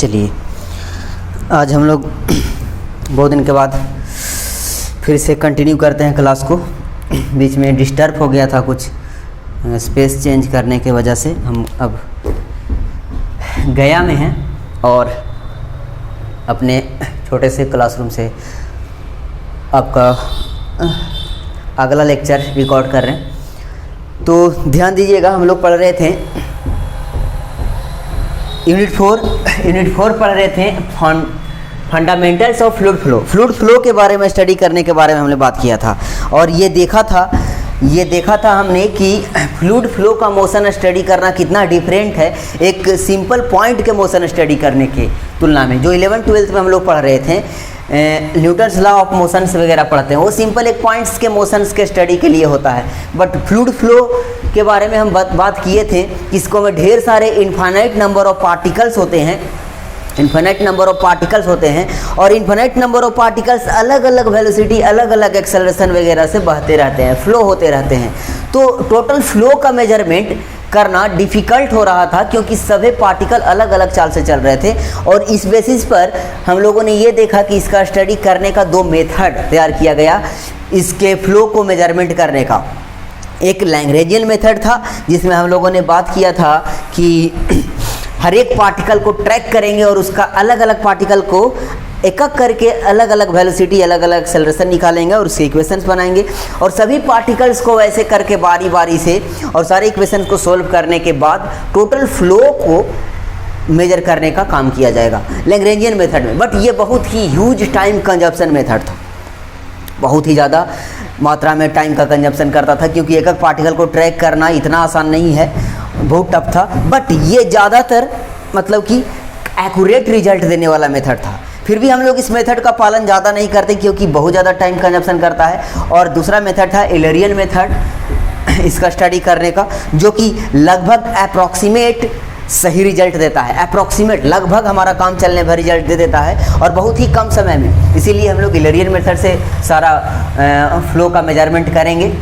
चलिए आज हम लोग बहुत दिन के बाद फिर से कंटिन्यू करते हैं क्लास को। बीच में डिस्टर्ब हो गया था कुछ स्पेस चेंज करने के वजह से। हम अब गया में हैं और अपने छोटे से क्लासरूम से आपका अगला लेक्चर रिकॉर्ड कर रहे हैं। तो ध्यान दीजिएगा, हम लोग पढ़ रहे थे यूनिट 4 पढ़ रहे थे fundamentals of fluid flow. Fluid flow के बारे में स्टडी करने के बारे में हमने बात किया था और ये देखा था हमने कि फ्लूइड फ्लो का मोशन स्टडी करना कितना डिफरेंट है एक सिंपल पॉइंट के मोशन स्टडी करने के तुलना में। जो 11th-12th में हम लोग पढ़ रहे थे न्यूटन्स लॉ ऑफ मोशंस वगैरह पढ़ते हैं, वो सिंपल एक पॉइंट्स के मोशंस के स्टडी के लिए होता है। बट फ्लूइड फ्लो के बारे में हम बात किए थे कि इसको में ढेर सारे इनफाइनाइट नंबर ऑफ पार्टिकल्स होते हैं और इनफाइनाइट नंबर ऑफ पार्टिकल्स अलग अलग वेलोसिटी, अलग अलग एक्सेलरेशन वगैरह से बहते रहते हैं, फ्लो होते रहते हैं। तो टोटल फ्लो का मेजरमेंट करना डिफ़िकल्ट हो रहा था क्योंकि सभी पार्टिकल अलग अलग चाल से चल रहे थे। और इस बेसिस पर हम लोगों ने ये देखा कि इसका स्टडी करने का 2 मेथड तैयार किया गया इसके फ्लो को मेजरमेंट करने का। एक लैग्रेंजियन मेथड था जिसमें हम लोगों ने बात किया था कि हर एक पार्टिकल को ट्रैक करेंगे और उसका अलग अलग पार्टिकल को एक एक करके अलग अलग वेलोसिटी, अलग अलग एक्सेलरेशन निकालेंगे और उसके इक्वेशंस बनाएंगे और सभी पार्टिकल्स को वैसे करके बारी बारी से और सारे इक्वेशन को सोल्व करने के बाद टोटल फ्लो को मेजर करने का काम किया जाएगा लैग्रेंजियन मेथड में। बट ये बहुत ही ह्यूज टाइम कंजप्शन मेथड था, बहुत ही ज़्यादा मात्रा में टाइम का कंजप्शन करता था क्योंकि एक एक पार्टिकल को ट्रैक करना इतना आसान नहीं है, बहुत टफ था। बट ये ज़्यादातर मतलब कि एक्यूरेट रिजल्ट देने वाला मेथड था। फिर भी हम लोग इस मेथड का पालन ज़्यादा नहीं करते क्योंकि बहुत ज़्यादा टाइम कंजप्शन करता है। और दूसरा मेथड था एलरियन मेथड इसका स्टडी करने का, जो कि लगभग अप्रॉक्सीमेट सही रिजल्ट देता है। अप्रॉक्सीमेट लगभग हमारा काम चलने भर रिजल्ट दे देता है और बहुत ही कम समय में। इसीलिए हम लोग एलरियन मेथड से सारा फ्लो का मेजरमेंट करेंगे,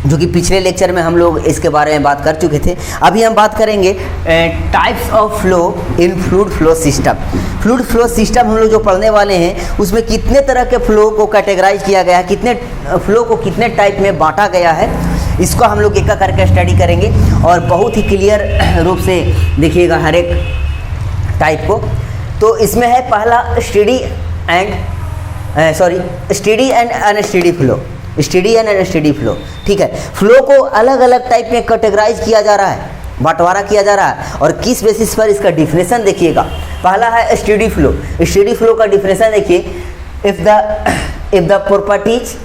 जो कि पिछले लेक्चर में हम लोग इसके बारे में बात कर चुके थे। अभी हम बात करेंगे types of flow in fluid flow system. Fluid flow system हम लोग जो पढ़ने वाले हैं उसमें कितने तरह के फ्लो को कैटेगराइज किया गया है, कितने फ्लो को कितने टाइप में बांटा गया है, इसको हम लोग एक करके स्टडी करेंगे और बहुत ही क्लियर रूप से देखिएगा हर एक टाइप को। तो इसमें है पहला steady and unsteady flow. Steady and unsteady flow, ठीक है। फ्लो को अलग अलग टाइप में कैटेगराइज किया जा रहा है, बंटवारा किया जा रहा है और किस बेसिस पर इसका डिफिनेशन देखिएगा। पहला है स्टेडी फ्लो। स्टेडी फ्लो का डिफिनेशन देखिए, if the properties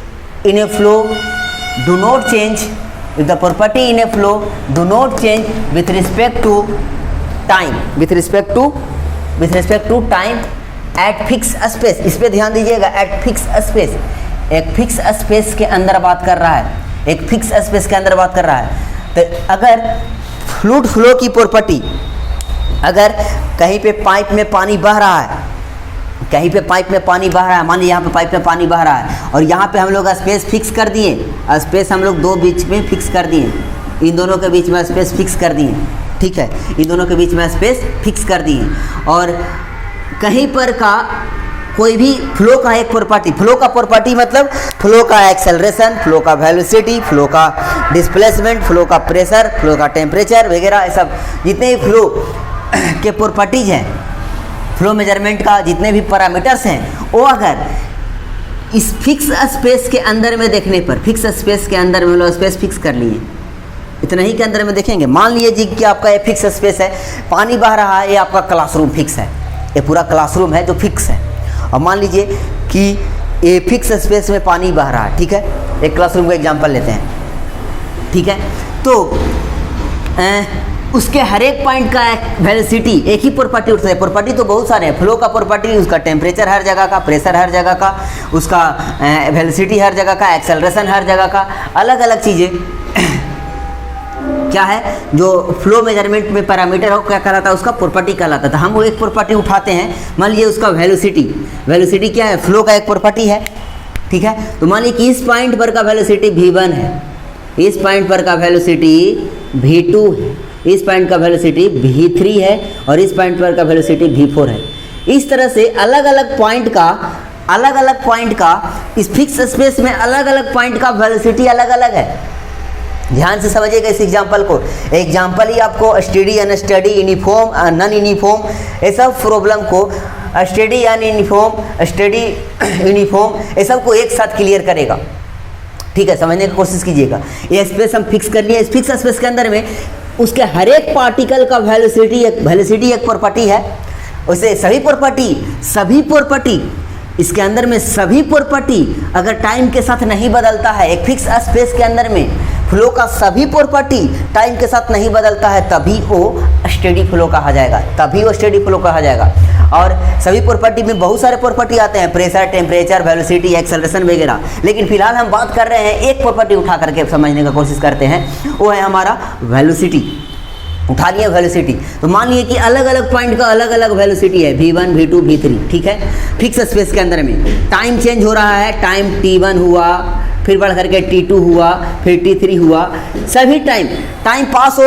in a flow do not change, if the property in a flow do not change with respect to time at fixed space। इस पे ध्यान दीजिएगा, at fixed space, एक fix space के अंदर बात कर रहा है, एक फिक्स स्पेस के अंदर बात कर रहा है। तो अगर फ्लूइड फ्लो की प्रॉपर्टी, अगर कहीं पे पाइप में पानी बह रहा है, कहीं पे पाइप में पानी बह रहा है, मान लीजिए यहाँ पे पाइप में पानी बह रहा है और यहाँ पे हम लोग स्पेस फिक्स कर दिए, स्पेस हम लोग 2 बीच में फिक्स कर दिए, इन दोनों के बीच में स्पेस फिक्स कर दिए, ठीक है, इन दोनों के बीच में स्पेस फिक्स कर दिए। और कहीं पर का कोई भी फ्लो का एक प्रॉपर्टी, फ्लो का प्रॉपर्टी मतलब फ्लो का एक्सेलरेशन, फ्लो का वेलोसिटी, फ्लो का डिस्प्लेसमेंट, फ्लो का प्रेशर, फ्लो का टेम्परेचर वगैरह, ये सब जितने भी फ्लो के प्रॉपर्टीज हैं, फ्लो मेजरमेंट का जितने भी पैरामीटर्स हैं, वो अगर इस फिक्स स्पेस के अंदर में देखने पर, फिक्स स्पेस के अंदर में लोग स्पेस फिक्स कर लिए, इतना ही के अंदर में देखेंगे। मान लीजिए कि आपका ये फिक्स स्पेस है, पानी बह रहा है, ये आपका क्लासरूम फिक्स है, ये पूरा क्लासरूम है जो फिक्स है। और मान लीजिए कि ये फिक्स स्पेस में पानी बह रहा है, ठीक है, एक क्लासरूम का एग्जांपल लेते हैं, ठीक है। तो उसके हर एक पॉइंट का वेलोसिटी एक ही प्रॉपर्टी उठता है। प्रॉपर्टी तो बहुत सारे हैं, फ्लो का प्रॉपर्टी उसका टेम्परेचर हर जगह का, प्रेशर हर जगह का, उसका वेलोसिटी हर जगह का, एक्सेलरेशन हर जगह का, अलग अलग चीज़ें क्या है जो फ्लो मेजरमेंट में पैरामीटर हो, क्या कहलाता है, उसका प्रॉपर्टी कहलाता था। हम वो एक प्रॉपर्टी उठाते हैं, मान लीजिए उसका वेलोसिटी क्या है, फ्लो का एक प्रॉपर्टी है, ठीक है। तो मान लीजिए कि इस पॉइंट पर का वेलोसिटी v1 है, इस पॉइंट पर का वेलोसिटी v2 है इस पॉइंट का वेलोसिटी v3 है और इस पॉइंट पर का वेलोसिटी v4 है। इस तरह से अलग अलग पॉइंट का इस फिक्स स्पेस में अलग अलग पॉइंट का वेलोसिटी अलग अलग है। ध्यान से समझिएगा इस एग्जाम्पल को। एग्जाम्पल ही आपको steady, unsteady, uniform, non uniform, ये सब प्रॉब्लम को स्टेडी, अनयूनिफॉर्म, स्टेडी, यूनिफॉर्म, ये सब को एक साथ क्लियर करेगा। ठीक है, समझने की कोशिश कीजिएगा। ये स्पेस हम फिक्स कर लिए। इस फिक्स स्पेस के अंदर में उसके हर एक पार्टिकल का वेलोसिटी एक प्रॉपर्टी है। उसे सभी प्रॉपर्टी इसके अंदर में सभी प्रॉपर्टी अगर टाइम के साथ नहीं बदलता है, एक फिक्स स्पेस के अंदर में फ्लो का सभी प्रॉपर्टी टाइम के साथ नहीं बदलता है, तभी वो स्टेडी फ्लो कहा जाएगा। और सभी प्रॉपर्टी में बहुत सारे प्रॉपर्टी आते हैं, प्रेशर, टेम्परेचर, वेलोसिटी, एक्सेलरेशन वगैरह। लेकिन फिलहाल हम बात कर रहे हैं एक प्रॉपर्टी उठा करके समझने का कोशिश करते हैं, वो है हमारा वेलोसिटी। उठा लिया वेलोसिटी, तो मान लिए कि अलग अलग पॉइंट का अलग अलग वेलोसिटी है, v1, v2, v3। ठीक है, फिक्स स्पेस के अंदर में टाइम चेंज हो रहा है। टाइम t1 हुआ, फिर बढ़ करके t2 हुआ, फिर t3 हुआ। सभी टाइम पास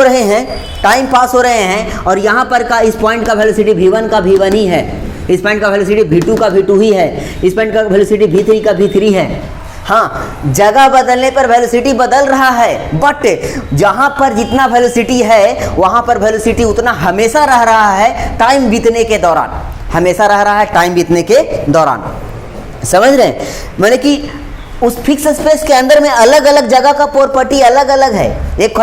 हो रहे हैं और यहाँ पर का इस पॉइंट का वेलोसिटी v1 का v1 ही है, इस पॉइंट का वेलोसिटी v2 का v2 ही है, इस पॉइंट का वेलोसिटी v3 का v3 है। हाँ, जगह बदलने पर वेलोसिटी बदल रहा है, बट जहाँ पर जितना वेलोसिटी है वहाँ पर वेलोसिटी उतना हमेशा रह रहा है टाइम बीतने के दौरान। समझ रहे हैं? मैंने कि उस फिक्स स्पेस के अंदर में अलग अलग जगह का प्रॉपर्टी अलग अलग है। एक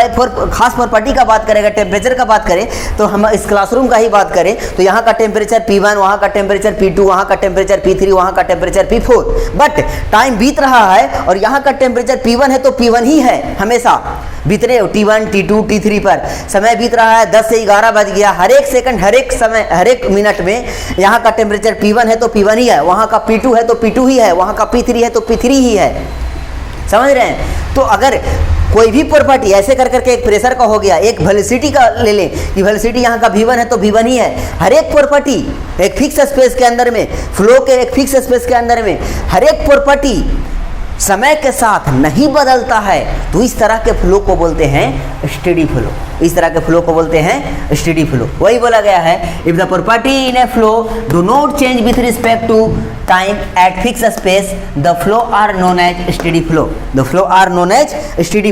खास प्रॉपर्टी का बात करें, टेम्परेचर का बात करें तो हम इस क्लासरूम का ही बात करें तो यहाँ का टेम्परेचर P1, वहाँ का टेम्परेचर P2, वहाँ का टेम्परेचर P3, वहाँ का टेम्परेचर P4। बट टाइम बीत रहा है और यहाँ का टेम्परेचर P1 है तो P1 ही है, हमेशा बीत रहे हो T1, T2, T3 पर। समय बीत रहा है, 10 से 11 बज गया। हर एक सेकंड, हर एक मिनट में यहाँ का टेम्परेचर P1 है तो P1 ही है, वहाँ का P2 है तो P2 ही है, वहाँ का P3 है तो P3 ही है। समझ रहे हैं? तो अगर कोई भी प्रॉपर्टी ऐसे कर करके एक प्रेशर का हो गया, एक वेलोसिटी का ले लें कि वेलोसिटी यहाँ का v1 है तो v1 ही है। हर एक प्रॉपर्टी एक फिक्स स्पेस के अंदर में, फ्लो के एक फिक्स स्पेस के अंदर में हर एक प्रॉपर्टी समय के साथ नहीं बदलता है, तो इस तरह के फ्लो को बोलते हैं स्टेडी फ्लो। वही बोला गया है, if the property in a flow do not change with respect to time at fix space, the flow are known as steady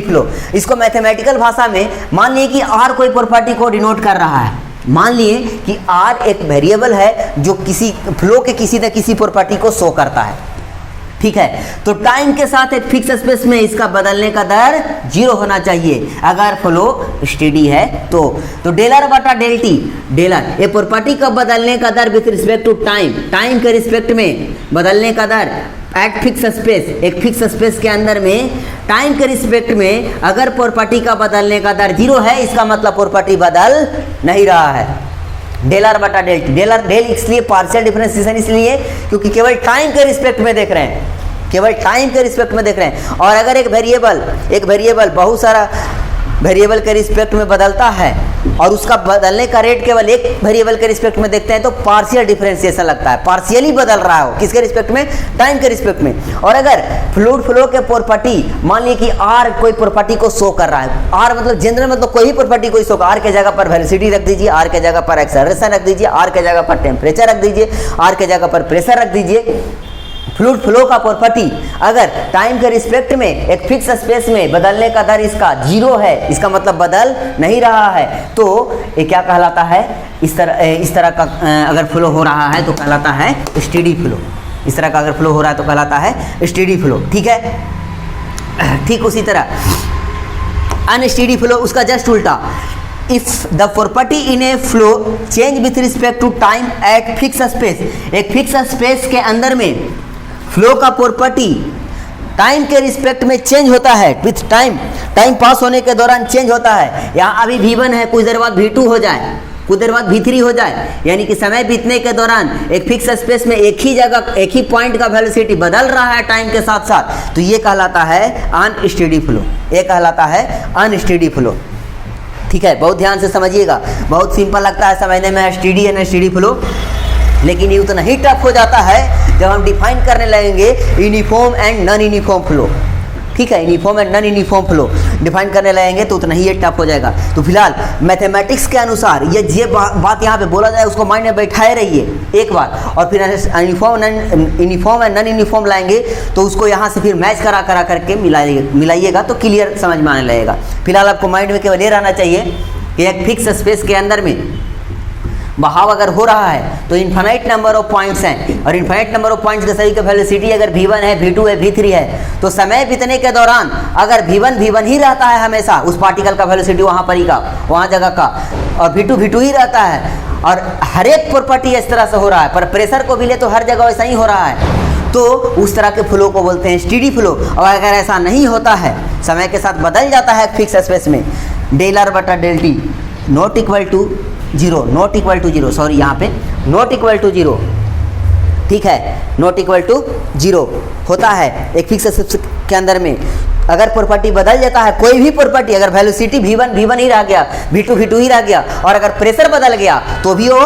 flow. इसको मैथमेटिकल भाषा में मान लिए कि R कोई प्रॉपर्टी को डिनोट कर रहा है। मान लिए कि R एक वेरिएबल है जो किसी फ्लो के किसी न किसी प्रॉपर्टी को शो करता है। ठीक है, तो टाइम के साथ एक फिक्स स्पेस में इसका बदलने का दर 0 होना चाहिए अगर फ्लो स्टेडी है तो डेल आर बटा डेल टी, ये प्रॉपर्टी का बदलने का दर विथ रिस्पेक्ट टू टाइम के रिस्पेक्ट में बदलने का दर एट फिक्स स्पेस, एक फिक्स स्पेस के अंदर में टाइम के रिस्पेक्ट में अगर प्रॉपर्टी का बदलने का दर 0 है, इसका मतलब प्रॉपर्टी बदल नहीं रहा है। डेल आर बटा डेल टी, डेल इसलिए पार्शियल डिफरेंशिएशन इसलिए क्योंकि केवल टाइम के रिस्पेक्ट में देख रहे हैं, और अगर एक वेरिएबल बहुत सारा वेरिएबल के रिस्पेक्ट में बदलता है और उसका बदलने का रेट केवल एक वेरिएबल के रिस्पेक्ट में देखते हैं तो पार्शियल डिफरेंशिएशन लगता है, पार्शियली बदल रहा हो, किसके रिस्पेक्ट में? टाइम के रिस्पेक्ट में। और अगर फ्लूइड फ्लो के प्रॉपर्टी मान लीजिए कि R कोई प्रॉपर्टी को शो कर रहा है, R मतलब जनरल मतलब कोई भी प्रॉपर्टी को शो कर, R के जगह पर वेलोसिटी रख दीजिए, R के जगह पर एक्सेलरेशन रख दीजिए, R के जगह पर टेम्परेचर रख दीजिए, R के जगह पर प्रेशर रख दीजिए। फ्लूइड फ्लो का प्रॉपर्टी अगर टाइम के रिस्पेक्ट में एक फिक्स स्पेस में बदलने का दर इसका 0 है, इसका मतलब बदल नहीं रहा है, तो ये क्या कहलाता है? इस तरह का अगर फ्लो हो रहा है तो कहलाता है स्टेडी फ्लो। इस तरह का अगर फ्लो हो रहा है तो कहलाता है स्टेडी फ्लो। ठीक है, ठीक उसी तरह अनस्टेडी फ्लो उसका जस्ट उल्टा। If the property in a flow change with respect to time at fix space, एक फिक्स स्पेस के अंदर में फ्लो का प्रॉपर्टी टाइम के रिस्पेक्ट में चेंज होता है, विथ टाइम पास होने के दौरान चेंज होता है। यहाँ अभी v1 है, कुछ देर बाद v2 हो जाए, कुछ देर बाद v3 हो जाए, यानी कि समय बीतने के दौरान एक फिक्स स्पेस में एक ही जगह एक ही पॉइंट का वेलोसिटी बदल रहा है टाइम के साथ साथ, तो ये कहलाता है अनस्टेडी फ्लो। ठीक है, बहुत ध्यान से समझिएगा, बहुत सिंपल लगता है समझने में स्टेडी एंड अनस्टेडी फ्लो, लेकिन ये उतना ही टफ हो जाता है जब हम डिफाइन करने लगेंगे uniform and non uniform flow. ठीक है। Uniform and non uniform flow define करने लगेंगे तो उतना ही ये टफ हो जाएगा। तो फिलहाल मैथमेटिक्स के अनुसार ये बात यहाँ पे बोला जाए उसको माइंड में बैठाए रहिए एक बार, और फिर यूनिफॉर्म एंड नॉन यूनिफॉर्म लाएंगे तो उसको यहाँ से फिर मैच करा करके मिलाइएगा तो क्लियर समझ में आने लगेगा। फिलहाल आपको माइंड में केवल ये रहना चाहिए कि एक फिक्स स्पेस के अंदर में बहाव अगर हो रहा है तो इन्फाइनाइट नंबर ऑफ पॉइंट्स हैं, और इन्फाइनाइट नंबर ऑफ पॉइंट्स के सभी का वेलोसिटी अगर v1 है, v2 है, v3 है, तो समय बीतने के दौरान अगर v1 ही रहता है हमेशा उस पार्टिकल का वेलोसिटी वहाँ पर ही का, वहाँ जगह का, और v2 ही रहता है, और हर एक प्रॉपर्टी इस तरह से हो रहा है, पर प्रेशर को भी ले तो हर जगह वैसा ही हो रहा है, तो उस तरह के फ्लो को बोलते हैं स्टेडी फ्लो। और अगर ऐसा नहीं होता है, समय के साथ बदल जाता है फिक्स स्पेस में, डेल आर बटा del T not equal to zero, sorry यहाँ पे नॉट इक्वल टू जीरो, ठीक है, नॉट इक्वल टू जीरो होता है एक फिक्स स्पेस के अंदर में। अगर प्रॉपर्टी बदल जाता है, कोई भी प्रॉपर्टी, अगर वेलोसिटी v1 ही रह गया, v2 ही रह गया, और अगर प्रेशर बदल गया तो भी वो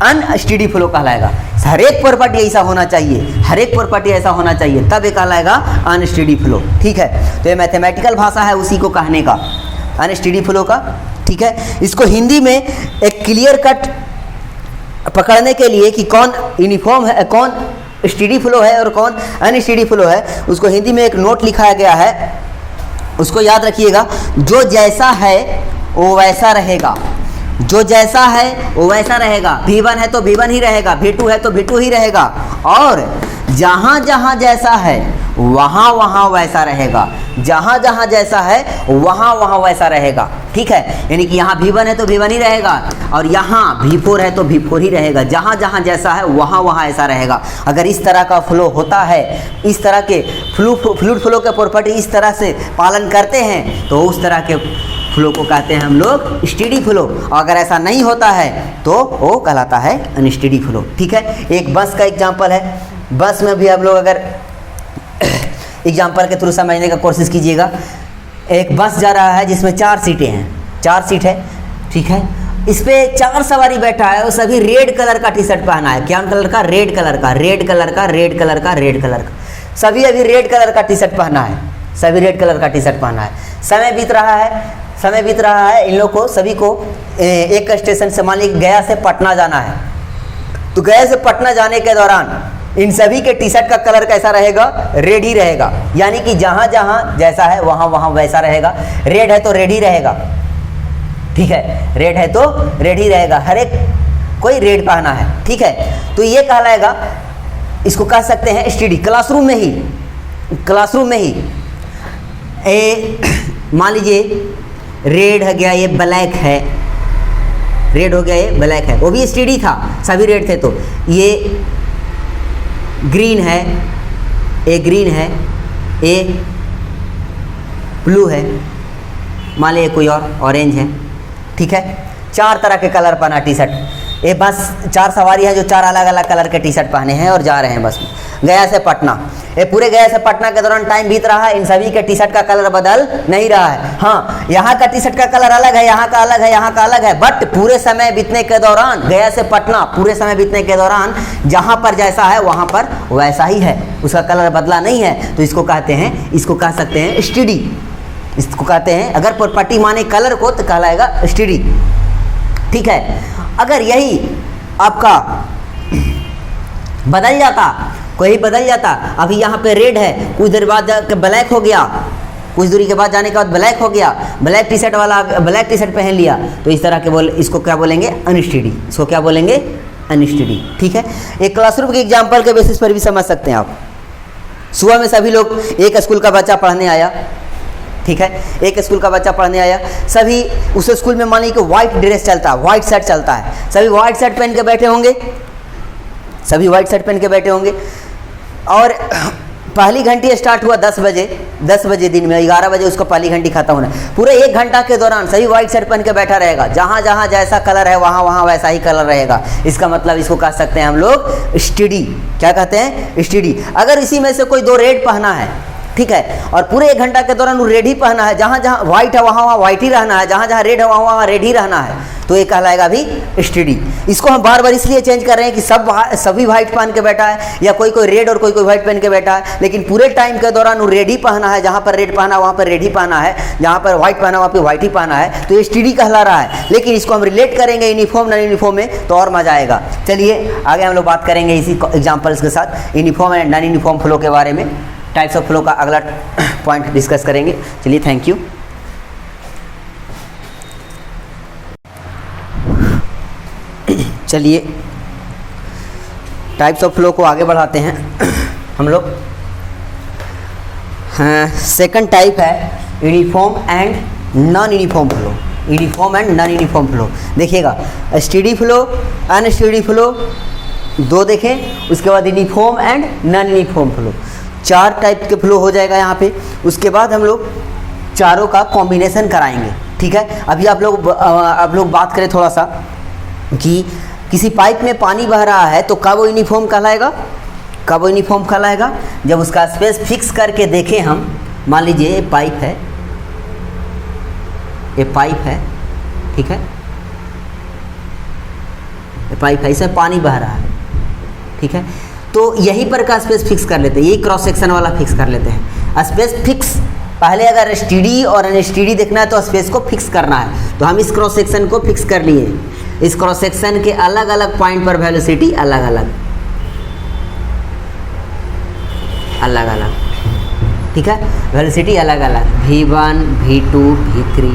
अनस्टेडी फ्लो कहलाएगा। हर एक प्रॉपर्टी ऐसा होना चाहिए, हर एक प्रॉपर्टी ऐसा होना चाहिए, तब ये कहलाएगा अनस्टेडी फ्लो, ठीक है। तो ये मैथमेटिकल भाषा है उसी को कहने का, अनस्टेडी फ्लो का, ठीक है। इसको हिंदी में एक क्लियर कट पकड़ने के लिए कि कौन यूनिफॉर्म है, कौन स्टेडी फ्लो है और कौन अनस्टेडी फ्लो है, उसको हिंदी में एक नोट लिखाया गया है, उसको याद रखिएगा। जो जैसा है वो वैसा रहेगा, जो जैसा है वो वैसा रहेगा। v1 है तो v1 ही रहेगा, v2 है तो v2 ही रहेगा, और जहाँ जहाँ जैसा है वहाँ वहाँ वैसा रहेगा, जहाँ जहाँ जैसा है वहाँ वहाँ वैसा रहेगा, ठीक है। यानी कि यहाँ v1 है तो v1 ही रहेगा, और यहाँ v4 है तो v4 ही रहेगा, जहाँ जहाँ जैसा है वहाँ वहाँ ऐसा रहेगा। अगर इस तरह का फ्लो होता है, इस तरह के फ्लूइड फ्लो के प्रॉपर्टी इस तरह से पालन करते हैं तो उस तरह के फ्लो को कहते हैं हम लोग स्टेडी फ्लो। अगर ऐसा नहीं होता है तो वो कहलाता है अनस्टेडी फ्लो, ठीक है। एक बस का एग्जांपल है, बस में भी आप लोग अगर एग्जांपल के थ्रू समझने का कोशिश कीजिएगा। एक बस जा रहा है जिसमें 4 सीटें हैं, 4 सीट है, ठीक है। इस पे 4 सवारी बैठा है और सभी रेड कलर का टी शर्ट पहना है। क्या कलर का? रेड कलर का, रेड कलर का, रेड कलर का, रेड कलर का, सभी अभी रेड कलर का टी शर्ट पहना है, सभी रेड कलर का टी शर्ट पहना है। समय बीत रहा है, समय बीत रहा है, इन लोग को सभी को एक स्टेशन से मान लीजिए गया से पटना जाना है, तो गया से पटना जाने के दौरान इन सभी के टी शर्ट का कलर कैसा रहेगा? रेड ही रहेगा, यानी कि जहाँ जहाँ जैसा है वहाँ वहाँ वैसा रहेगा। रेड है तो रेड ही रहेगा, ठीक है, रेड है तो रेड ही रहेगा, हर एक कोई रेड पहना है, ठीक है। तो ये कहलाएगा, इसको कह सकते हैं स्टडी। क्लासरूम में ही, क्लासरूम में ही मान लीजिए रेड हो गया, ये ब्लैक है, रेड हो गया, ये ब्लैक है, वो भी स्टडी था, सभी रेड थे। तो ये ग्रीन है, ए ग्रीन है, ए ब्लू है, मान लीजिए कोई और ऑरेंज है, ठीक है। 4 तरह के कलर पहना टी शर्ट। ये बस 4 सवारी है जो 4 अलग अलग कलर के टी शर्ट पहने हैं और जा रहे हैं बस में गया से पटना। ये पूरे गया से पटना के दौरान टाइम बीत रहा है, इन सभी के टी शर्ट का कलर बदल नहीं रहा है। हाँ, यहाँ का टी शर्ट का कलर अलग है, यहाँ का अलग है, यहाँ का अलग है, बट पूरे समय बीतने के दौरान, गया से पटना पूरे समय बीतने के दौरान जहाँ पर जैसा है वहाँ पर वैसा ही है, उसका कलर बदला नहीं है। तो इसको कहते हैं, इसको कह सकते हैं स्टडी, इसको कहते हैं। अगर प्रॉपर्टी माने कलर को तो कहलाएगा स्टडी, ठीक है। अगर यही आपका बदल जाता, कोई बदल जाता, अभी यहाँ पे रेड है, कुछ देर बाद ब्लैक हो गया, कुछ दूरी के बाद जाने के बाद ब्लैक हो गया, ब्लैक टी शर्ट वाला ब्लैक टी शर्ट पहन लिया, तो इस तरह के इसको क्या बोलेंगे? अनस्टडी। इसको क्या बोलेंगे? अनस्टडी, ठीक है। एक क्लासरूम के एग्जाम्पल के बेसिस पर भी समझ सकते हैं आप। सुबह में सभी लोग, एक स्कूल का बच्चा पढ़ने आया, ठीक है, एक स्कूल का बच्चा पढ़ने आया, सभी उस स्कूल में मान लीजिए कि व्हाइट ड्रेस चलता है, व्हाइट शर्ट चलता है, सभी व्हाइट शर्ट पहन के बैठे होंगे, सभी व्हाइट शर्ट पहन के बैठे होंगे। और पहली घंटी स्टार्ट हुआ 10 बजे, 10 बजे दिन में, 11 बजे उसका पहली घंटी खत्म होना। पूरे 1 घंटा के दौरान सभी व्हाइट शर्ट पहन के बैठा रहेगा, जहाँ जहाँ जैसा कलर है वहाँ वहाँ वैसा ही कलर रहेगा। इसका मतलब इसको कह सकते हैं हम लोग स्टडी। क्या कहते हैं? स्टडी। अगर इसी में से कोई 2 रेड पहना है, ठीक है। और पूरे 1 घंटा के दौरान वो रेड ही पहना है, जहाँ जहाँ व्हाइट है वहाँ वहाँ व्हाइट ही रहना है, जहाँ जहाँ रेड है वहाँ वहाँ रेड ही रहना है, तो ये कहलाएगा अभी स्टडी। इसको हम बार बार इसलिए चेंज कर रहे हैं कि सभी व्हाइट पहन के बैठा है, या कोई कोई रेड और कोई कोई व्हाइट पहन के बैठा है, लेकिन पूरे टाइम के दौरान वो रेड ही पहना है, जहाँ पर रेड पहना वहाँ पर रेड ही पहना है, जहाँ पर व्हाइट पहना वहाँ पर व्हाइट ही पहना है, तो ये स्टडी कहला रहा है। लेकिन इसको हम रिलेट करेंगे यूनिफॉर्म नॉन यूनिफॉर्म में तो और मजा आएगा। चलिए आगे हम लोग बात करेंगे इसी एग्जाम्पल्स के साथ uniform and non uniform flow के बारे में। टाइप्स ऑफ फ्लो का अगला पॉइंट डिस्कस करेंगे। चलिए थैंक यू। चलिए टाइप्स ऑफ फ्लो को आगे बढ़ाते हैं हम लोग। सेकंड टाइप है uniform and non uniform flow. Uniform and non uniform flow देखिएगा, स्टेडी फ्लो, अनस्टेडी फ्लो दो देखें, उसके बाद uniform and non uniform flow, 4 type के फ्लो हो जाएगा यहाँ पे। उसके बाद हम लोग चारों का कॉम्बिनेशन कराएंगे, ठीक है। अभी आप लोग बात करें थोड़ा सा कि किसी पाइप में पानी बह रहा है तो कब वो यूनिफॉर्म कहलाएगा, कब वो यूनिफॉर्म कहलाएगा, जब उसका स्पेस फिक्स करके देखें हम। मान लीजिए ये पाइप है, ये पाइप है, ठीक है, ये पाइप है, इसमें पानी बह रहा है, ठीक है। तो यहीं पर का स्पेस फिक्स कर लेते हैं, यही क्रॉस सेक्शन वाला फिक्स कर लेते हैं। स्पेस फिक्स पहले अगर स्टीडी और अनस्टीडी देखना है तो स्पेस को फिक्स करना है, तो हम इस क्रॉस सेक्शन को फिक्स कर लिए। इस क्रॉस सेक्शन के अलग अलग पॉइंट पर वेलोसिटी अलग अलग, ठीक है, वेलोसिटी अलग अलग, V1, V2, V3,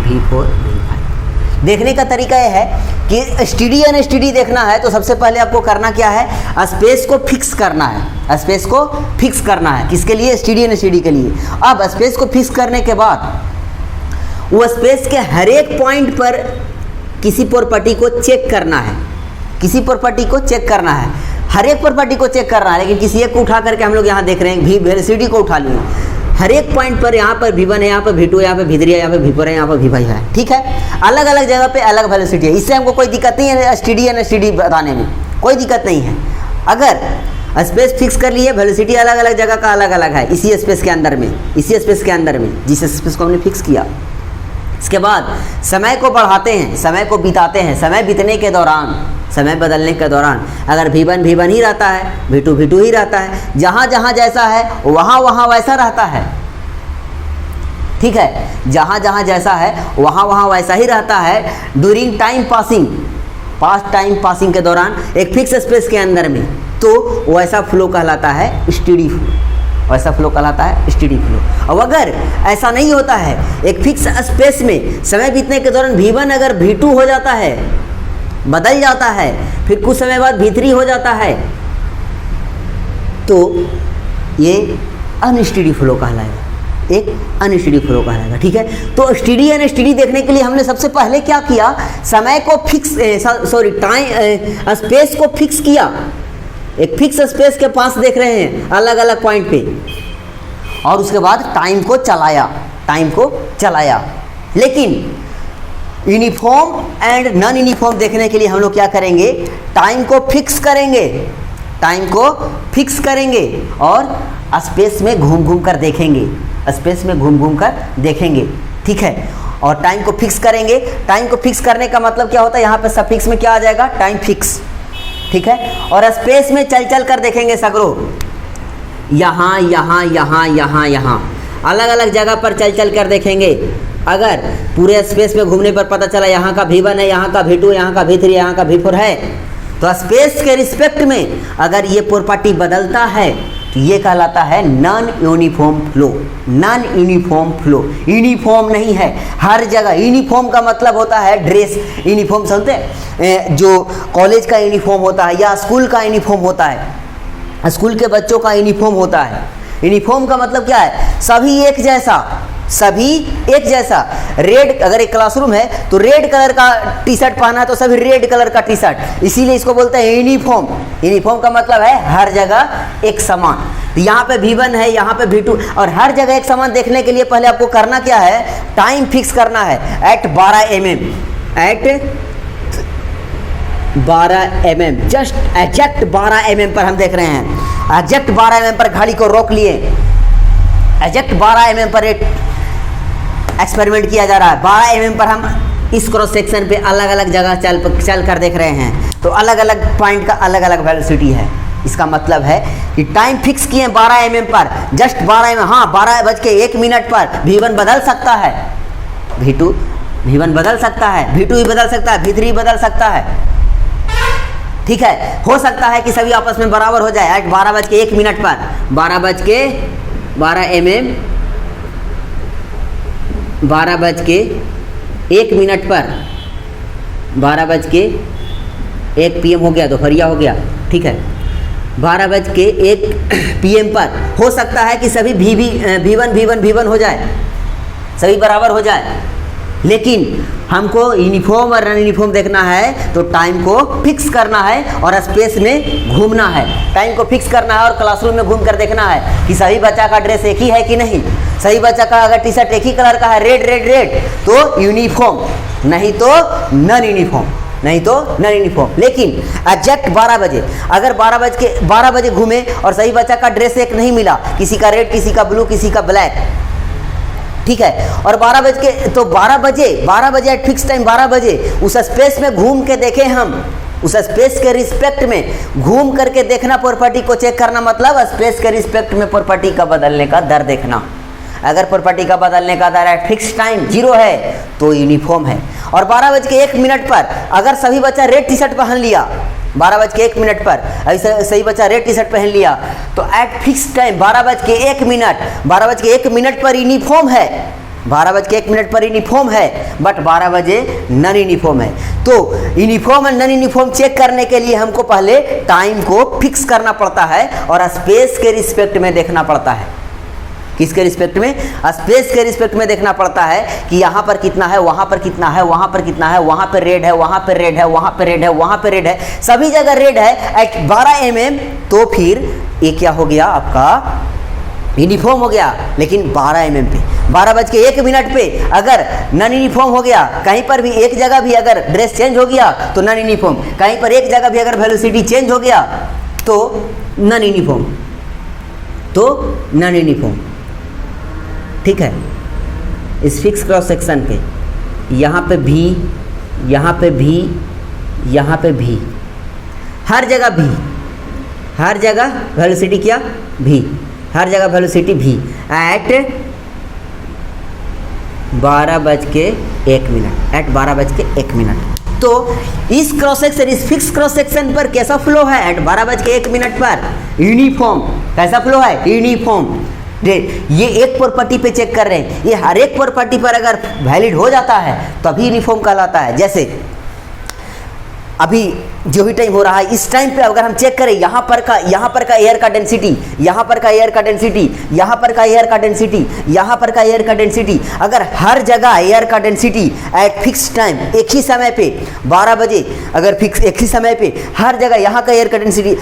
V4, V5। देखने का तरीका यह है कि स्टीडी अनस्टीडी देखना है तो सबसे पहले आपको करना क्या है, स्पेस को फिक्स करना है। स्पेस को फिक्स करना है किसके लिए, स्टीडी अनस्टीडी के लिए। अब स्पेस को फिक्स करने के बाद वो स्पेस के हर एक पॉइंट पर किसी प्रॉपर्टी को चेक करना है, किसी प्रॉपर्टी को चेक करना है, हर एक प्रॉपर्टी को चेक करना है। लेकिन किसी एक को उठा करके हम लोग यहाँ देख रहे हैं, वेलोसिटी को उठा लिए, हर एक पॉइंट पर यहाँ पर V1 है, यहाँ पर V2 है, यहाँ पर V3 है, यहाँ पर V4 है, यहाँ पर V5 है, ठीक है। अलग अलग जगह पे अलग वेलोसिटी है, इससे हमको कोई दिक्कत नहीं है स्टीडी अनस्टीडी बताने में, कोई दिक्कत नहीं है। अगर स्पेस फिक्स कर लिए, वेलोसिटी अलग अलग जगह का अलग अलग है, इसी स्पेस के अंदर में, इसी स्पेस के अंदर में जिस स्पेस को हमने फिक्स किया। इसके बाद समय को बढ़ाते हैं, समय को बिताते हैं। समय बीतने के दौरान, समय बदलने के दौरान अगर V1 V1 ही रहता है, V2 V2 ही रहता है, जहाँ जहाँ जैसा है वहाँ वहाँ वैसा रहता है, ठीक है, जहाँ जहाँ जैसा है वहाँ वहाँ वैसा ही रहता है। During time passing, past time passing के दौरान एक फिक्स स्पेस के अंदर में, तो वैसा फ्लो कहलाता है स्टीडी फ्लो, वैसा फ्लो कहलाता है स्टीडी फ्लो। अब अगर ऐसा नहीं होता है, एक फिक्स स्पेस में समय बीतने के दौरान V1 अगर V2 हो जाता है, बदल जाता है, फिर कुछ समय बाद V3 हो जाता है, तो ये अनस्टीडी फ्लो कहलाएगा, एक अनस्टीडी फ्लो कहलाएगा, ठीक है। तो स्टीडी अनस्टीडी देखने के लिए हमने सबसे पहले क्या किया, समय को फिक्स स्पेस को फिक्स किया, एक फिक्स स्पेस के पास देख रहे हैं अलग अलग पॉइंट पे, और उसके बाद टाइम को चलाया, टाइम को चलाया। लेकिन यूनिफॉर्म एंड नॉन यूनिफॉर्म देखने के लिए हम लोग क्या करेंगे, टाइम को फिक्स करेंगे, टाइम को फिक्स करेंगे और स्पेस में घूम घूम कर देखेंगे, स्पेस में घूम घूम कर देखेंगे, ठीक है। और टाइम को फिक्स करेंगे। टाइम को फिक्स करने का मतलब क्या होता है, यहाँ पे सफिक्स में क्या आ जाएगा, टाइम फिक्स, ठीक है। और स्पेस में चल चल कर देखेंगे सगरो, यहाँ यहाँ यहाँ यहाँ यहाँ अलग अलग जगह पर चल चल कर देखेंगे। अगर पूरे स्पेस में घूमने पर पता चला यहाँ का V1 है, यहाँ का V2, यहाँ का V3, यहाँ का V4 है, तो स्पेस के रिस्पेक्ट में अगर ये प्रॉपर्टी बदलता है तो ये कहलाता है non uniform flow. Non uniform flow, uniform नहीं है हर जगह। यूनिफॉर्म का मतलब होता है ड्रेस, यूनिफॉर्म समझते हैं, जो कॉलेज का यूनिफॉर्म होता है या स्कूल का यूनिफॉर्म होता है, स्कूल के बच्चों का यूनिफॉर्म होता है। यूनिफॉर्म का मतलब क्या है, सभी एक जैसा, सभी एक जैसा। रेड, अगर एक क्लासरूम है तो रेड कलर का टी शर्ट पहना है तो सभी रेड कलर का टी शर्ट, इसीलिए इसको बोलते हैं यूनिफॉर्म। यूनिफॉर्म का मतलब है हर जगह एक समान। यहाँ पे V1 है, यहाँ पे V2, और हर जगह एक समान देखने के लिए पहले आपको करना क्या है, टाइम फिक्स करना है at 12 mm, at 12 mm, just exact 12 mm पर हम देख रहे हैं। एग्जैक्ट 12 mm पर घड़ी को रोक लिए, एग्जैक्ट 12 mm पर एक एक्सपेरिमेंट किया जा रहा है। 12 mm पर हम इस क्रॉस सेक्शन पे अलग अलग जगह चल कर देख रहे हैं, तो अलग अलग पॉइंट का अलग अलग वेलोसिटी है। इसका मतलब है कि टाइम फिक्स किए 12 mm पर, जस्ट 12 mm, हाँ 12:01 पर V1 बदल सकता है, V1 बदल सकता है, V2 भी बदल सकता है, V3 भी बदल सकता है, ठीक है। हो सकता है कि सभी आपस में बराबर हो जाए एट 12:01 पर, 12:12 mm 12:01 पर, 12:01 PM हो गया, दोपहरिया हो गया, ठीक है। 12:01 PM पर हो सकता है कि सभी V1 हो जाए, सभी बराबर हो जाए, लेकिन हमको यूनिफॉर्म और नॉन यूनिफॉर्म देखना है तो टाइम को फिक्स करना है और स्पेस में घूमना है। टाइम को फिक्स करना है और क्लासरूम में घूम कर देखना है कि सभी बच्चा का ड्रेस एक ही है कि नहीं। सही बच्चा का अगर टी शर्ट एक ही कलर का है, रेड तो यूनिफॉर्म, नहीं तो नॉन यूनिफॉर्म। लेकिन एग्जैक्ट 12 बजे, अगर 12 बजे घूमे और सही बच्चा का ड्रेस एक नहीं मिला, किसी का रेड, किसी का ब्लू, किसी का ब्लैक, ठीक है, और 12 बजे एट फिक्स टाइम 12 बजे उस स्पेस में घूम के देखें हम, उस स्पेस के रिस्पेक्ट में घूम करके देखना, प्रॉपर्टी को चेक करना, मतलब स्पेस के रिस्पेक्ट में प्रॉपर्टी का बदलने का दर देखना। अगर प्रॉपर्टी का बदलने का दर एट फिक्स टाइम 0 है तो यूनिफॉर्म है। और 12:01 पर अगर सभी बच्चा रेड टी शर्ट पहन लिया, 12:01 पर सही बच्चा रेड टी शर्ट पहन लिया, तो एट फिक्स टाइम 12:01 पर यूनिफॉर्म है, 12:01 पर यूनिफॉर्म है, बट 12 बजे नॉन यूनिफॉर्म है। तो यूनिफॉर्म और नॉन यूनिफॉर्म चेक करने के लिए हमको पहले टाइम को फिक्स करना पड़ता है और स्पेस के रिस्पेक्ट में देखना पड़ता है। किसके रिस्पेक्ट में? स्पेस के रिस्पेक्ट में देखना पड़ता है कि यहाँ पर कितना है, वहाँ पर कितना है, वहाँ पर कितना है, वहाँ पर रेड है, वहाँ पर रेड है, वहाँ पर रेड है, वहाँ पर रेड है, सभी जगह रेड है एट 12 mm, तो फिर ये क्या हो गया, आपका यूनिफॉर्म हो गया। लेकिन 12 mm पे, 12:01 पे अगर नॉन यूनिफॉर्म हो गया, कहीं पर भी एक जगह भी अगर ड्रेस चेंज हो गया तो नॉन यूनिफॉर्म, कहीं पर एक जगह भी अगर वेलोसिटी चेंज हो गया तो नॉन यूनिफॉर्म, ठीक है। इस फिक्स क्रॉस सेक्शन पे यहाँ पे भी, यहाँ पे भी, यहाँ पे भी, हर जगह वेलोसिटी क्या, भी, हर जगह वेलोसिटी भी एट 12:01 तो इस क्रॉस सेक्शन, इस फिक्स क्रॉस सेक्शन पर कैसा फ्लो है एट 12:01 पर, यूनिफॉर्म। कैसा फ्लो है? यूनिफॉर्म। ये एक प्रॉपर्टी पे चेक कर रहे हैं, ये हर एक प्रॉपर्टी पर अगर वैलिड हो जाता है तभी यूनिफॉर्म कहलाता है। जैसे अभी जो भी टाइम हो रहा है, इस टाइम पे अगर हम चेक करें, यहाँ पर का एयर का डेंसिटी, यहाँ पर का एयर का डेंसिटी, यहाँ पर का एयर का डेंसिटी, यहाँ पर का एयर का डेंसिटी, अगर हर जगह एयर का डेंसिटी एट फिक्स टाइम एक ही समय पे 12 बजे, अगर फिक्स एक ही समय पे हर जगह यहाँ का एयर का डेंसिटी,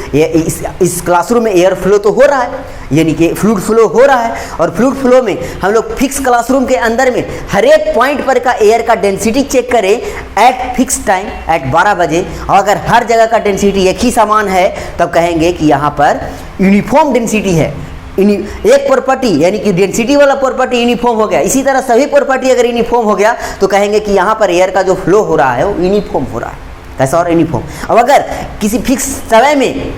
इस क्लासरूम में एयर फ्लो तो हो रहा है, यानी कि फ्लूइड फ्लो हो रहा है, और फ्लूइड फ्लो में हम लोग फिक्स क्लासरूम के अंदर में हर एक पॉइंट पर का एयर का डेंसिटी चेक करें एट फिक्स टाइम एट 12 बजे, और अगर हर जगह का डेंसिटी एक ही समान है तब कहेंगे कि यहाँ पर यूनिफॉर्म डेंसिटी है। एक प्रॉपर्टी यानी कि डेंसिटी वाला प्रॉपर्टी यूनिफॉर्म हो गया। इसी तरह सभी प्रॉपर्टी अगर यूनिफॉर्म हो गया तो कहेंगे कि यहाँ पर एयर का जो फ्लो हो रहा है वो यूनिफॉर्म हो रहा है। कैसा? और यूनिफॉर्म। अब अगर किसी फिक्स समय में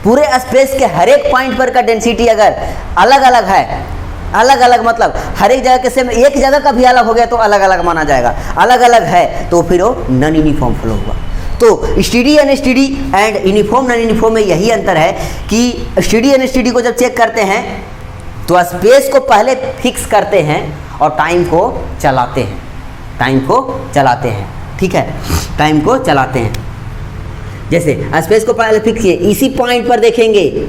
पूरे स्पेस के हर एक पॉइंट पर का डेंसिटी अगर अलग अलग है, अलग अलग मतलब हर एक जगह के सेम, एक जगह का भी अलग हो गया तो अलग अलग माना जाएगा, अलग अलग है तो फिर वो नॉन यूनिफॉर्म फ्लो हुआ। तो steady unsteady and uniform non uniform में यही अंतर है कि स्टेडी अनस्टेडी को जब चेक करते हैं तो स्पेस को पहले फिक्स करते हैं और टाइम को चलाते हैं, ठीक है, टाइम को चलाते हैं। जैसे स्पेस को पहले फिक्स किए, इसी पॉइंट पर देखेंगे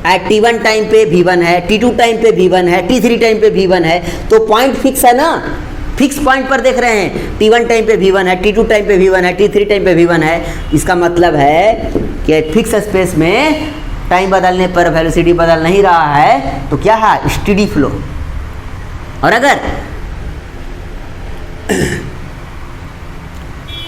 एट T1 टाइम पे V1 है, T2 टाइम पे V1 है, T3 टाइम पे V1 है, तो पॉइंट फिक्स है ना, फिक्स पॉइंट पर देख रहे हैं, T1 टाइम पे V1 है, T2 टाइम पे V1 है, T3 टाइम पे V1 है। इसका मतलब है कि फिक्स स्पेस में टाइम बदलने पर वेलोसिटी बदल नहीं रहा है, तो क्या है? Steady flow. और अगर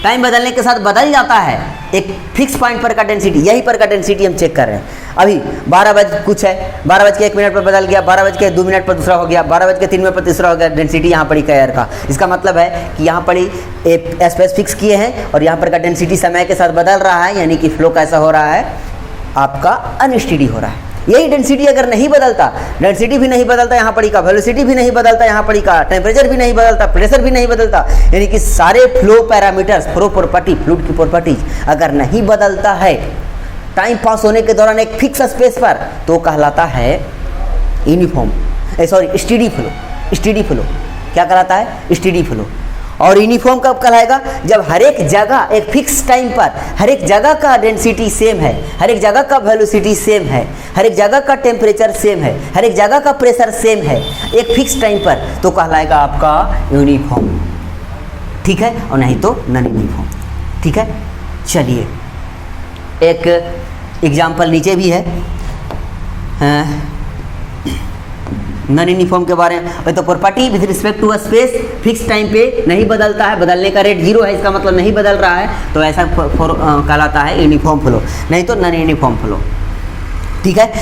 टाइम बदलने के साथ बदल जाता है एक फिक्स पॉइंट पर का डेंसिटी, यही पर का डेंसिटी हम चेक कर रहे हैं, अभी 12 बज कुछ है, 12 बज के 1 मिनट पर बदल गया, 12 बज के 2 मिनट पर दूसरा हो गया, 12 बज के 3 मिनट पर तीसरा हो गया, डेंसिटी यहाँ पड़ी का एयर का। इसका मतलब है कि यहाँ पड़ी स्पेस फिक्स किए हैं और यहाँ पर का डेंसिटी समय के साथ बदल रहा है, यानी कि फ्लो कैसा हो रहा है आपका अनस्टेडी हो रहा है। यही डेंसिटी अगर नहीं बदलता, डेंसिटी भी नहीं बदलता, यहाँ पड़ी का वेलोसिटी भी नहीं बदलता, यहाँ पड़ी का टेम्परेचर भी नहीं बदलता, प्रेशर भी नहीं बदलता, यानी कि सारे flow parameters, flow property, fluid की प्रॉपर्टीज अगर नहीं बदलता है टाइम पास होने के दौरान एक फिक्स स्पेस पर, तो कहलाता है uniform, steady flow. Steady flow क्या कहलाता है? Steady flow. और यूनिफॉर्म कब कहलाएगा? जब हर एक जगह एक फिक्स टाइम पर हर एक जगह का डेंसिटी सेम है, हर एक जगह का वेलोसिटी सेम है, हर एक जगह का टेम्परेचर सेम है, हर एक जगह का प्रेशर सेम है एक फिक्स टाइम पर, तो कहलाएगा आपका यूनिफॉर्म। ठीक है, और नहीं तो नॉन यूनिफॉर्म। ठीक है, चलिए एक एग्जाम्पल नीचे भी है नॉन यूनिफॉर्म के बारे में। तो property with respect to space fix time पे नहीं बदलता है, बदलने का रेट 0 है, इसका मतलब नहीं बदल रहा है, तो ऐसा कहलाता है यूनिफॉर्म फ्लो, नहीं तो नॉन यूनिफॉर्म फ्लो। ठीक है,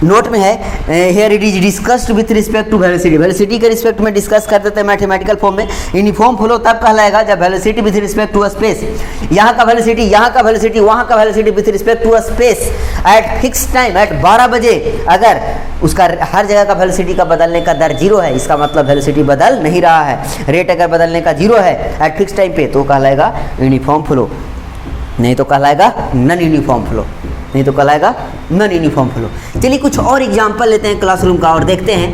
नोट में है here it is discussed with respect to velocity, velocity के रिस्पेक्ट में डिस्कस कर देते हैं मैथमेटिकल फॉर्म में। यूनिफॉर्म फ्लो तब कहलाएगा जब velocity with respect to space, यहाँ का वेलोसिटी, यहाँ का वेलोसिटी, वहाँ का velocity with respect to space at fix time at 12 बजे अगर उसका हर जगह का वेलोसिटी का बदलने का दर 0 है, इसका मतलब वेलोसिटी बदल नहीं रहा है, रेट अगर बदलने का 0 है एट फिक्स टाइम पे, तो कहलाएगा यूनिफॉर्म फ्लो, नहीं तो कहलाएगा नॉन यूनिफॉर्म फ्लो, नहीं तो कहलाएगा नॉन यूनिफॉर्म फ्लो। चलिए कुछ और एग्जांपल लेते हैं क्लासरूम का और देखते हैं,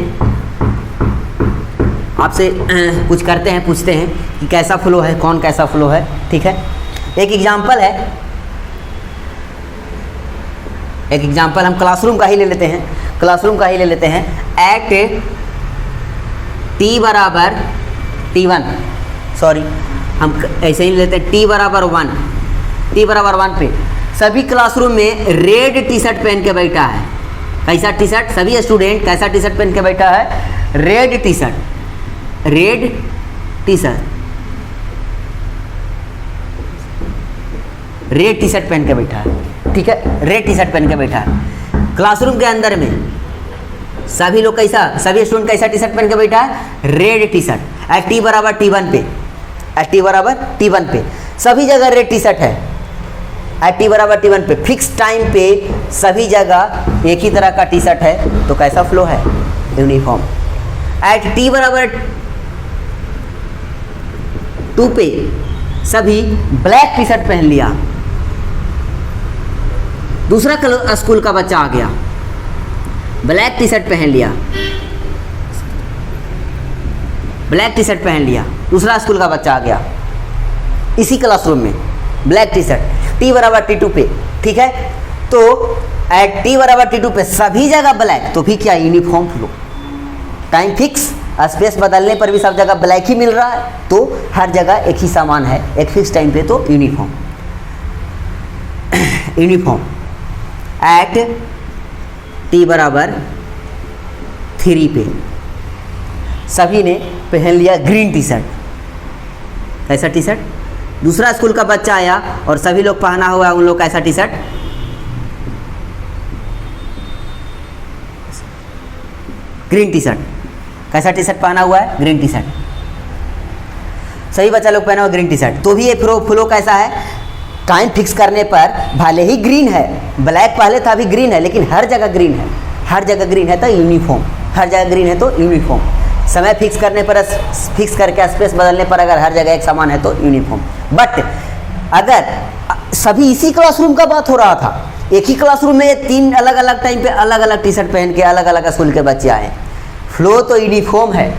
आपसे कुछ करते हैं, पूछते हैं कि कैसा फ्लो है, कौन कैसा फ्लो है। ठीक है, एक एग्जांपल है, एक एग्जांपल हम क्लासरूम का ही ले लेते हैं, क्लासरूम का ही ले लेते हैं। एट t बराबर t1, सॉरी हम ऐसे ही लेते हैं, t बराबर 1, t बराबर 1 पे सभी क्लासरूम में रेड टी शर्ट पहन के बैठा है। कैसा टी शर्ट? सभी स्टूडेंट कैसा टी शर्ट पहन के बैठा है? Red T shirt, red T shirt, red T shirt पहन के बैठा है। ठीक है, रेड टी शर्ट पहन के बैठा है। क्लासरूम के अंदर में सभी लोग कैसा, सभी स्टूडेंट कैसा टी शर्ट पहन के बैठा है? Red T shirt. At t बराबर t1 पे, एट t बराबर t1 पे सभी जगह रेड टी शर्ट है। एट t बराबर t1 पे फिक्स टाइम पे सभी जगह एक ही तरह का टी शर्ट है, तो कैसा फ्लो है? यूनिफॉर्म। एट t बराबर 2 पे सभी ब्लैक टी शर्ट पहन लिया, दूसरा स्कूल का बच्चा आ गया, ब्लैक टी शर्ट पहन लिया, ब्लैक टी शर्ट पहन लिया, दूसरा स्कूल का बच्चा आ गया इसी क्लासरूम में ब्लैक टी शर्ट, t बराबर t2 पे। ठीक है, तो एट t बराबर t2 पे सभी जगह ब्लैक, तो भी क्या? Uniform flow. Time fix, space बदलने पर भी सब जगह ब्लैक ही मिल रहा है, तो हर जगह एक ही सामान है एक फिक्स टाइम पे, तो यूनिफॉर्म। यूनिफॉर्म एट t बराबर 3 पे सभी ने पहन लिया ग्रीन टी शर्ट। कैसा टी शर्ट? दूसरा स्कूल का बच्चा आया और सभी लोग पहना हुआ है उन लोग कैसा T shirt? Green tea shirt. कैसा टी शर्ट पहना हुआ है? Green tea shirt. सभी बच्चा लोग पहना हुआ ग्रीन टी शर्ट, तो भी ये फ्लो कैसा है? टाइम फिक्स करने पर भले ही ग्रीन है, ब्लैक पहले था अभी ग्रीन है, लेकिन हर जगह ग्रीन है, हर जगह ग्रीन है तो यूनिफॉर्म, हर जगह ग्रीन है तो यूनिफॉर्म। समय फिक्स करने पर, फिक्स करके स्पेस बदलने पर अगर हर जगह एक समान है तो यूनिफॉर्म। बट अगर सभी इसी क्लासरूम का बात हो रहा था, एक ही क्लासरूम में 3 अलग अलग टाइम पे अलग अलग टी शर्ट पहन के अलग अलग स्कूल के बच्चे आए, फ्लो तो यूनिफॉर्म है,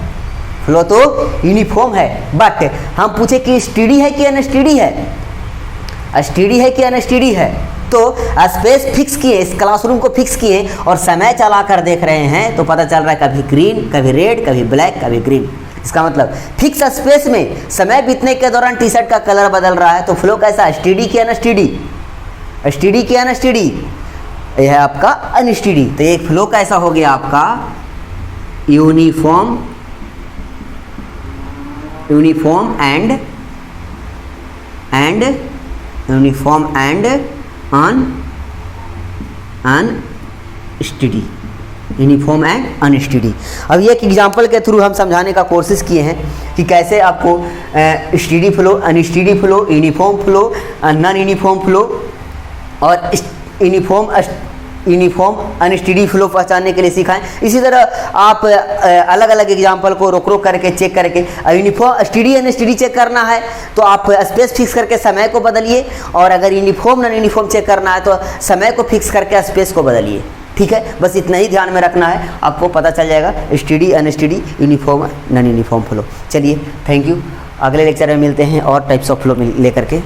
फ्लो तो यूनिफॉर्म है। बट हम पूछे कि स्टेडी है कि अनस्टेडी है, स्टेडी है कि अनस्टेडी है, तो स्पेस फिक्स किए, इस क्लासरूम को फिक्स किए और समय चला कर देख रहे हैं, तो पता चल रहा है कभी ग्रीन, कभी रेड, कभी ब्लैक, कभी ग्रीन। इसका मतलब फिक्स स्पेस में समय बीतने के दौरान टी शर्ट का कलर बदल रहा है, तो फ्लो कैसा? स्टेडी की अनस्टेडी, स्टेडी की अनस्टेडी, यह है आपका अनस्टेडी। तो एक फ्लो कैसा हो गया आपका? Uniform, uniform and uniform and unsteady, uniform and unsteady. अब ये एक एग्जांपल के थ्रू हम समझाने का कोशिश किए हैं कि कैसे आपको steady flow, unsteady flow, uniform flow, non uniform flow और यूनिफॉर्म अनस्टेडी फ्लो पहचानने के लिए सिखाएं। इसी तरह आप अलग अलग एग्जांपल को रोक रोक करके चेक करके यूनिफॉर्म स्टेडी अनस्टेडी चेक करना है तो आप स्पेस फिक्स करके समय को बदलिए, और अगर यूनिफॉर्म नॉन यूनिफॉर्म चेक करना है तो समय को फिक्स करके स्पेस को बदलिए। ठीक है, बस इतना ही ध्यान में रखना है, आपको पता चल जाएगा steady unsteady, uniform non uniform flow. चलिए, थैंक यू। अगले लेक्चर में मिलते हैं और टाइप्स ऑफ फ्लो लेकर के।